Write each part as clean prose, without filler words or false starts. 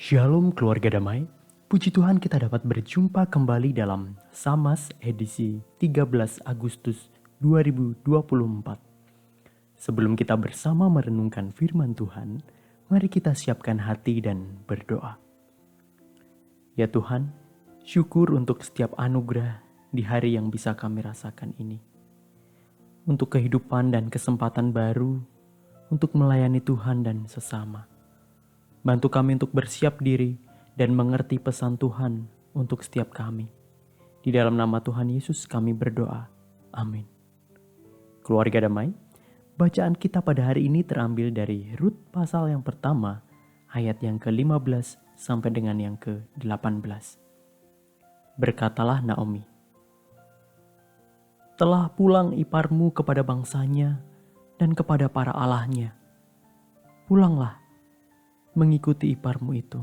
Shalom keluarga damai, puji Tuhan kita dapat berjumpa kembali dalam Samas edisi 13 Agustus 2024. Sebelum kita bersama merenungkan firman Tuhan, mari kita siapkan hati dan berdoa. Ya Tuhan, syukur untuk setiap anugerah di hari yang bisa kami rasakan ini. Untuk kehidupan dan kesempatan baru, untuk melayani Tuhan dan sesama. Bantu kami untuk bersiap diri dan mengerti pesan Tuhan untuk setiap kami. Di dalam nama Tuhan Yesus kami berdoa. Amin. Keluarga damai, bacaan kita pada hari ini terambil dari Rut pasal yang pertama, ayat yang ke-15 sampai dengan yang ke-18. Berkatalah Naomi, "Telah pulang iparmu kepada bangsanya dan kepada para allahnya. Pulanglah, mengikuti iparmu itu."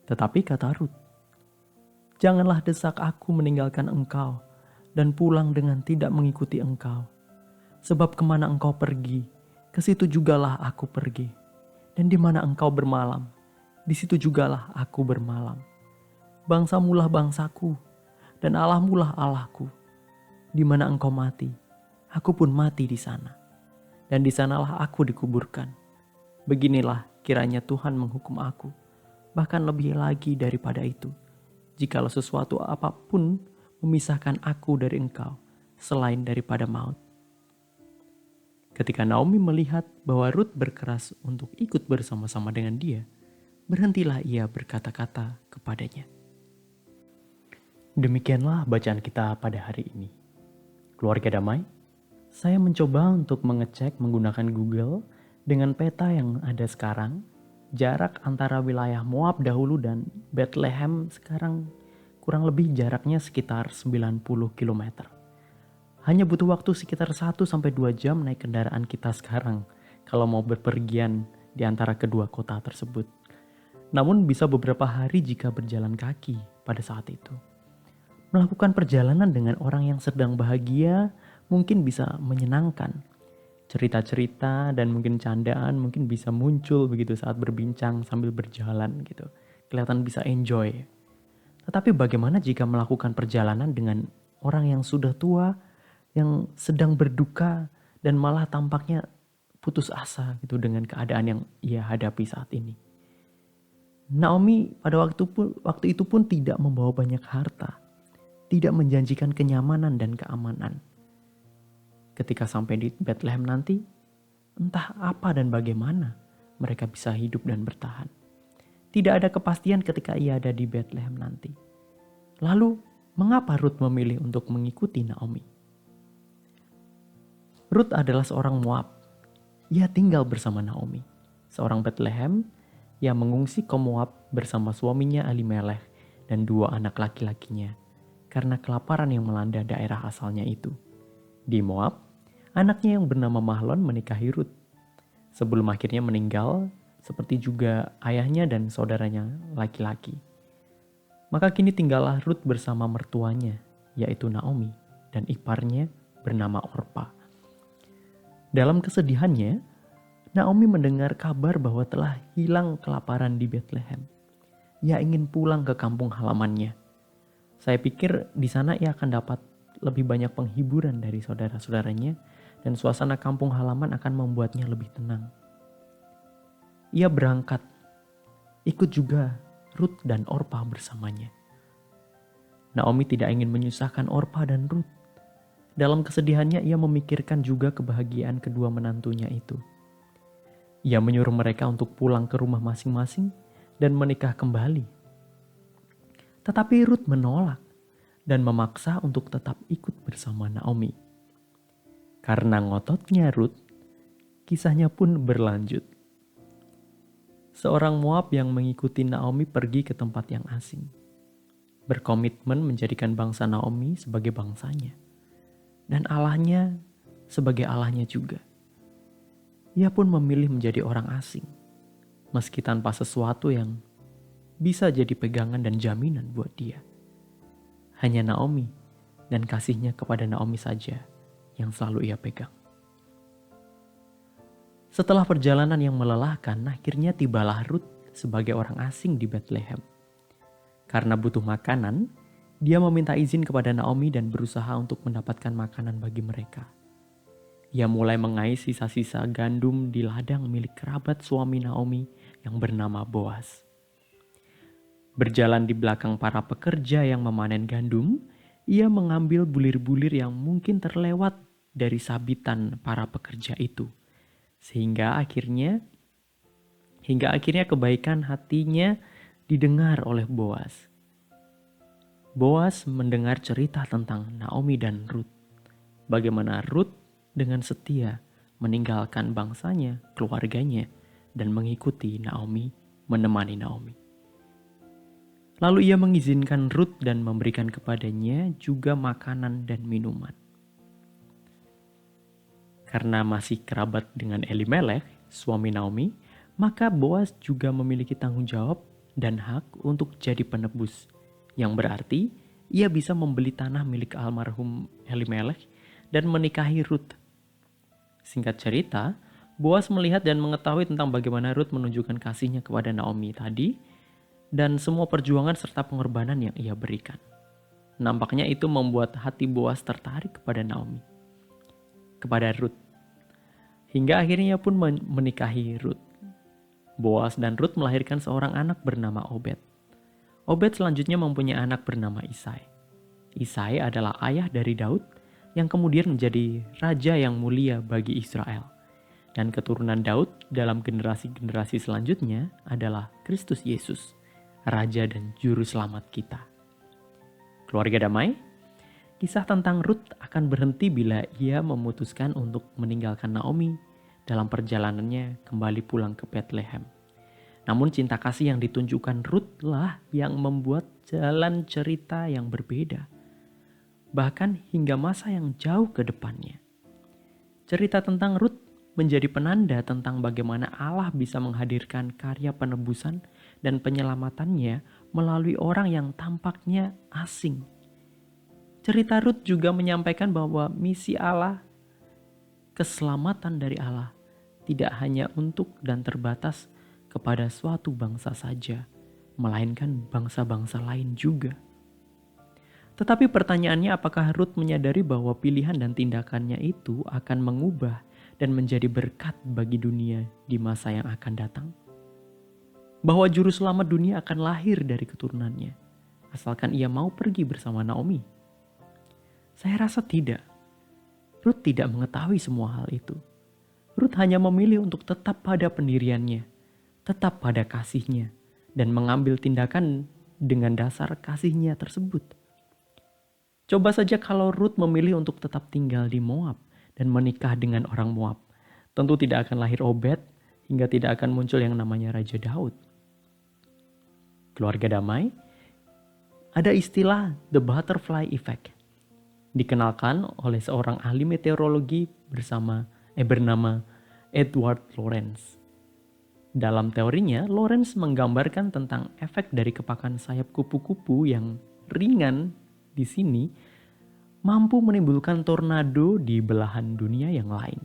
Tetapi kata Rut, "Janganlah desak aku meninggalkan engkau dan pulang dengan tidak mengikuti engkau. Sebab kemana engkau pergi, ke situ jugalah aku pergi. Dan di mana engkau bermalam, di situ jugalah aku bermalam. Bangsamulah bangsaku, dan Allahmulah Allahku. Di mana engkau mati, aku pun mati di sana. Dan di sanalah aku dikuburkan. Beginilah kiranya Tuhan menghukum aku, bahkan lebih lagi daripada itu, jikalau sesuatu apapun memisahkan aku dari engkau, selain daripada maut." Ketika Naomi melihat bahwa Rut berkeras untuk ikut bersama-sama dengan dia, berhentilah ia berkata-kata kepadanya. Demikianlah bacaan kita pada hari ini. Keluarga damai, saya mencoba untuk mengecek menggunakan Google dengan peta yang ada sekarang, jarak antara wilayah Moab dahulu dan Bethlehem sekarang kurang lebih jaraknya sekitar 90 km. Hanya butuh waktu sekitar 1-2 jam naik kendaraan kita sekarang kalau mau berpergian di antara kedua kota tersebut. Namun bisa beberapa hari jika berjalan kaki pada saat itu. Melakukan perjalanan dengan orang yang sedang bahagia mungkin bisa menyenangkan. Cerita-cerita dan mungkin candaan mungkin bisa muncul begitu saat berbincang sambil berjalan gitu. Kelihatan bisa enjoy. Tetapi bagaimana jika melakukan perjalanan dengan orang yang sudah tua, yang sedang berduka dan malah tampaknya putus asa gitu dengan keadaan yang ia hadapi saat ini. Naomi pada waktu itu pun tidak membawa banyak harta, tidak menjanjikan kenyamanan dan keamanan. Ketika sampai di Bethlehem nanti, entah apa dan bagaimana mereka bisa hidup dan bertahan. Tidak ada kepastian ketika ia ada di Bethlehem nanti. Lalu, mengapa Rut memilih untuk mengikuti Naomi? Rut adalah seorang Moab. Ia tinggal bersama Naomi, seorang Bethlehem yang mengungsi ke Moab bersama suaminya Elimelech dan 2 anak laki-lakinya karena kelaparan yang melanda daerah asalnya itu. Di Moab, anaknya yang bernama Mahlon menikahi Rut. Sebelum akhirnya meninggal, seperti juga ayahnya dan saudaranya laki-laki. Maka kini tinggallah Rut bersama mertuanya, yaitu Naomi, dan iparnya bernama Orpa. Dalam kesedihannya, Naomi mendengar kabar bahwa telah hilang kelaparan di Bethlehem. Ia ingin pulang ke kampung halamannya. Saya pikir di sana ia akan dapat lebih banyak penghiburan dari saudara-saudaranya dan suasana kampung halaman akan membuatnya lebih tenang. Ia berangkat, ikut juga Rut dan Orpa bersamanya. Naomi tidak ingin menyusahkan Orpa dan Rut. Dalam kesedihannya ia memikirkan juga kebahagiaan kedua menantunya itu. Ia menyuruh mereka untuk pulang ke rumah masing-masing dan menikah kembali. Tetapi Rut menolak dan memaksa untuk tetap ikut bersama Naomi. Karena ngototnya Rut, kisahnya pun berlanjut. Seorang Moab yang mengikuti Naomi pergi ke tempat yang asing. Berkomitmen menjadikan bangsa Naomi sebagai bangsanya. Dan Allahnya sebagai Allahnya juga. Ia pun memilih menjadi orang asing. Meski tanpa sesuatu yang bisa jadi pegangan dan jaminan buat dia. Hanya Naomi dan kasihnya kepada Naomi saja yang selalu ia pegang. Setelah perjalanan yang melelahkan, akhirnya tibalah Rut sebagai orang asing di Bethlehem. Karena butuh makanan, dia meminta izin kepada Naomi dan berusaha untuk mendapatkan makanan bagi mereka. Ia mulai mengais sisa-sisa gandum di ladang milik kerabat suami Naomi yang bernama Boas. Berjalan di belakang para pekerja yang memanen gandum, ia mengambil bulir-bulir yang mungkin terlewat dari sabitan para pekerja itu. Hingga akhirnya kebaikan hatinya didengar oleh Boas. Boas mendengar cerita tentang Naomi dan Ruth. Bagaimana Ruth dengan setia meninggalkan bangsanya, keluarganya, dan mengikuti Naomi, menemani Naomi. Lalu ia mengizinkan Ruth dan memberikan kepadanya juga makanan dan minuman. Karena masih kerabat dengan Elimelech, suami Naomi, maka Boas juga memiliki tanggung jawab dan hak untuk jadi penebus, yang berarti ia bisa membeli tanah milik almarhum Elimelech dan menikahi Ruth. Singkat cerita, Boas melihat dan mengetahui tentang bagaimana Ruth menunjukkan kasihnya kepada Naomi tadi dan semua perjuangan serta pengorbanan yang ia berikan. Nampaknya itu membuat hati Boas tertarik kepada Ruth. Hingga akhirnya pun menikahi Ruth. Boas dan Ruth melahirkan seorang anak bernama Obed. Obed selanjutnya mempunyai anak bernama Isai. Isai adalah ayah dari Daud yang kemudian menjadi raja yang mulia bagi Israel. Dan keturunan Daud dalam generasi-generasi selanjutnya adalah Kristus Yesus, Raja dan Juru Selamat kita. Keluarga damai, kisah tentang Ruth akan berhenti bila ia memutuskan untuk meninggalkan Naomi dalam perjalanannya kembali pulang ke Bethlehem. Namun cinta kasih yang ditunjukkan Ruth lah yang membuat jalan cerita yang berbeda. Bahkan hingga masa yang jauh ke depannya. Cerita tentang Ruth menjadi penanda tentang bagaimana Allah bisa menghadirkan karya penebusan dan penyelamatannya melalui orang yang tampaknya asing. Cerita Ruth juga menyampaikan bahwa misi Allah, keselamatan dari Allah, tidak hanya untuk dan terbatas kepada suatu bangsa saja, melainkan bangsa-bangsa lain juga. Tetapi pertanyaannya, apakah Ruth menyadari bahwa pilihan dan tindakannya itu akan mengubah dan menjadi berkat bagi dunia di masa yang akan datang? Bahwa juru selamat dunia akan lahir dari keturunannya, asalkan ia mau pergi bersama Naomi? Saya rasa tidak. Ruth tidak mengetahui semua hal itu. Ruth hanya memilih untuk tetap pada pendiriannya, tetap pada kasihnya, dan mengambil tindakan dengan dasar kasihnya tersebut. Coba saja kalau Ruth memilih untuk tetap tinggal di Moab dan menikah dengan orang Moab. Tentu tidak akan lahir Obed hingga tidak akan muncul yang namanya Raja Daud. Keluarga damai, ada istilah the butterfly effect. Dikenalkan oleh seorang ahli meteorologi bernama Edward Lorenz. Dalam teorinya, Lorenz menggambarkan tentang efek dari kepakan sayap kupu-kupu yang ringan di sini mampu menimbulkan tornado di belahan dunia yang lain.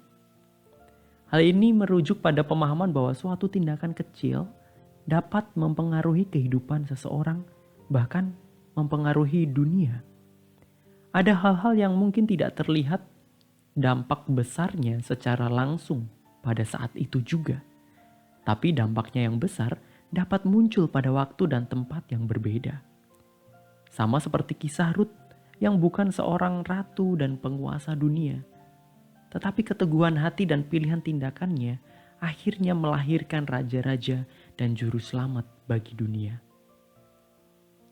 Hal ini merujuk pada pemahaman bahwa suatu tindakan kecil dapat mempengaruhi kehidupan seseorang, bahkan mempengaruhi dunia. Ada hal-hal yang mungkin tidak terlihat dampak besarnya secara langsung pada saat itu juga. Tapi dampaknya yang besar dapat muncul pada waktu dan tempat yang berbeda. Sama seperti kisah Ruth yang bukan seorang ratu dan penguasa dunia. Tetapi keteguhan hati dan pilihan tindakannya akhirnya melahirkan raja-raja dan juru selamat bagi dunia.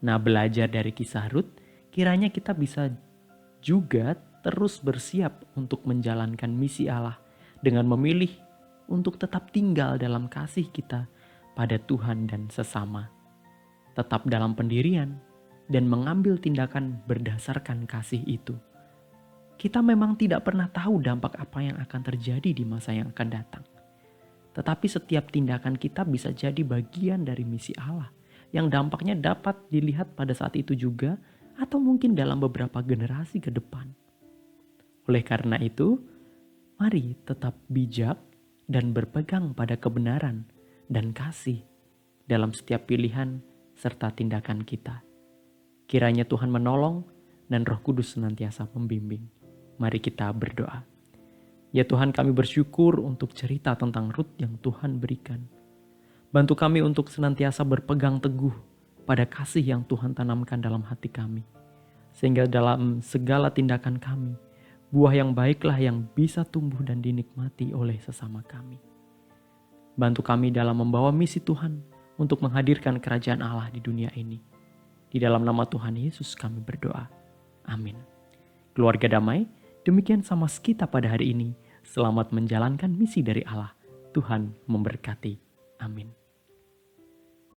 Nah, belajar dari kisah Ruth, kiranya kita bisa juga terus bersiap untuk menjalankan misi Allah dengan memilih untuk tetap tinggal dalam kasih kita pada Tuhan dan sesama. Tetap dalam pendirian dan mengambil tindakan berdasarkan kasih itu. Kita memang tidak pernah tahu dampak apa yang akan terjadi di masa yang akan datang. Tetapi setiap tindakan kita bisa jadi bagian dari misi Allah yang dampaknya dapat dilihat pada saat itu juga atau mungkin dalam beberapa generasi ke depan. Oleh karena itu, mari tetap bijak dan berpegang pada kebenaran dan kasih dalam setiap pilihan serta tindakan kita. Kiranya Tuhan menolong dan Roh Kudus senantiasa membimbing. Mari kita berdoa. Ya Tuhan, kami bersyukur untuk cerita tentang Rut yang Tuhan berikan. Bantu kami untuk senantiasa berpegang teguh pada kasih yang Tuhan tanamkan dalam hati kami. Sehingga dalam segala tindakan kami, buah yang baiklah yang bisa tumbuh dan dinikmati oleh sesama kami. Bantu kami dalam membawa misi Tuhan untuk menghadirkan kerajaan Allah di dunia ini. Di dalam nama Tuhan Yesus kami berdoa. Amin. Keluarga damai, demikian sama kita pada hari ini. Selamat menjalankan misi dari Allah. Tuhan memberkati. Amin.